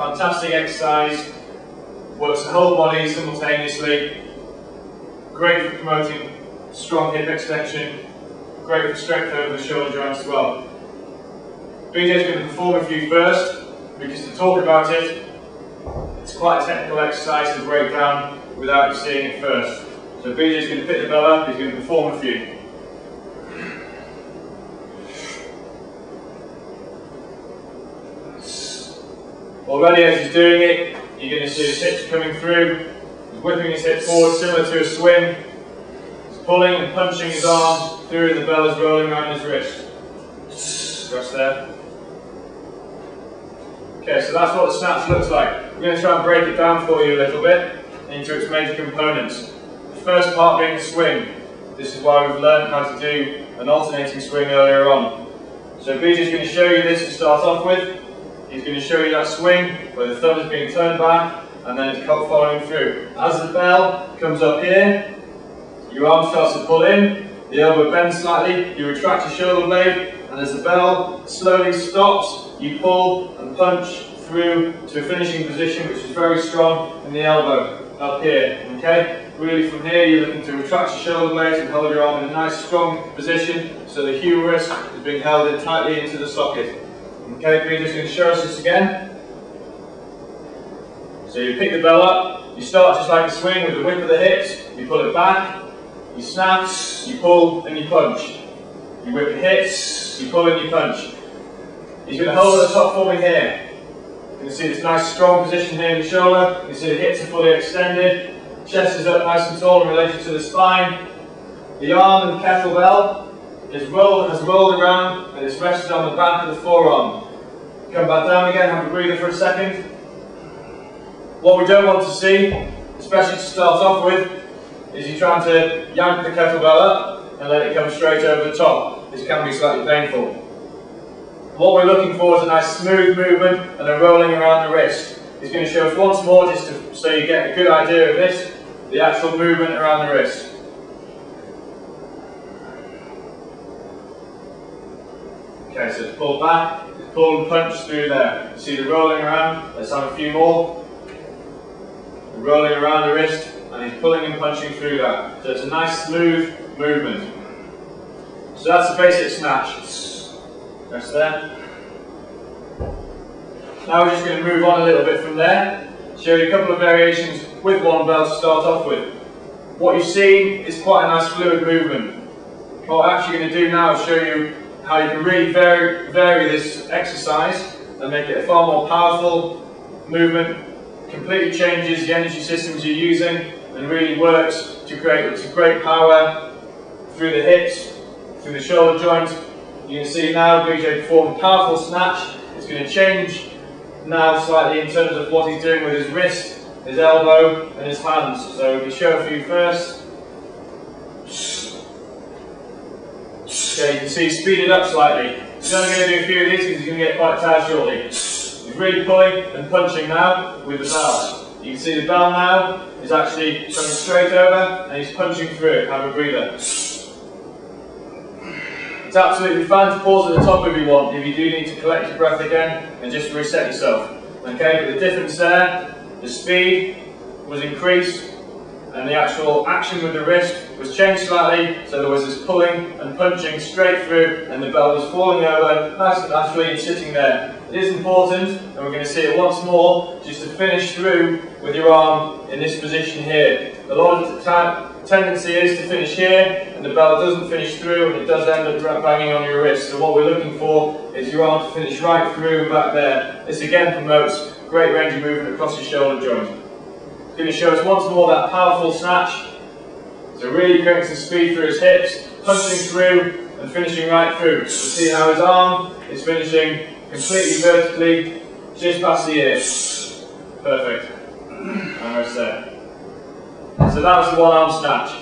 fantastic exercise, works the whole body simultaneously, great for promoting strong hip extension, great for strength over the shoulder joints as well. BJ is going to perform with you first, because to talk about it, it's quite a technical exercise to break down without you seeing it first. So BJ is going to pick the bell up, he's going to perform with you. Already as he's doing it, you're going to see his hips coming through. He's whipping his hip forward similar to a swing. He's pulling and punching his arm through and the bell is rolling around his wrist. Just there. Okay, so that's what the snatch looks like. We're going to try and break it down for you a little bit into its major components. The first part being the swing. This is why we've learned how to do an alternating swing earlier on. So BJ is going to show you this to start off with. He's going to show you that swing where the thumb is being turned back and then it's following through. As the bell comes up here, your arm starts to pull in, the elbow bends slightly, you retract your shoulder blade, and as the bell slowly stops, you pull and punch through to a finishing position which is very strong in the elbow up here. Okay? Really from here you're looking to retract your shoulder blades and hold your arm in a nice strong position so the humerus is being held in tightly into the socket. Okay, Peter's going to show us this again. So you pick the bell up, you start just like a swing with the whip of the hips, you pull it back, you snap, you pull and you punch. You whip the hips, you pull and you punch. He's going to hold at the top for me here. You can see this nice strong position here in the shoulder, you can see the hips are fully extended, chest is up nice and tall in relation to the spine. The arm and kettlebell has rolled around and it's rested on the back of the forearm. Come back down again, have a breather for a second. What we don't want to see, especially to start off with, is you trying to yank the kettlebell up and let it come straight over the top. This can be slightly painful. What we're looking for is a nice smooth movement and a rolling around the wrist. He's going to show us once more just so you get a good idea of this, the actual movement around the wrist. Okay, so it's pulled back, it's pull and punch through there. See the rolling around? Let's have a few more. The rolling around the wrist, and he's pulling and punching through that. So it's a nice smooth movement. So that's the basic snatch. That's there. Now we're just going to move on a little bit from there. Show you a couple of variations with one bell to start off with. What you see is quite a nice fluid movement. What we're actually going to do now is show you how you can really vary this exercise and make it a far more powerful movement, completely changes the energy systems you're using and really works to create great power through the hips, through the shoulder joint. You can see now BJ perform a powerful snatch. It's going to change now slightly in terms of what he's doing with his wrist, his elbow and his hands. So we show a few first. Okay, you can see speed it up slightly. He's only going to do a few of these because he's going to get quite tired shortly. He's really pulling and punching now with the bell. You can see the bell now is actually coming straight over and he's punching through it. Have a breather. It's absolutely fine to pause at the top if you want, if you do need to collect your breath again and just reset yourself. Okay, but the difference there, the speed was increased and the actual action with the wrist was changed slightly, so there was this pulling and punching straight through and the bell was falling over nice and naturally and sitting there. It is important, and we're going to see it once more, just to finish through with your arm in this position here. A lot of the tendency is to finish here and the bell doesn't finish through and it does end up banging on your wrist. So what we're looking for is your arm to finish right through and back there. This again promotes great range of movement across your shoulder joint. It's going to show us once more that powerful snatch. So really creating some speed through his hips, punching through and finishing right through. You see how his arm is finishing completely vertically, just past the ear. Perfect. And rest there. So that was the one arm snatch.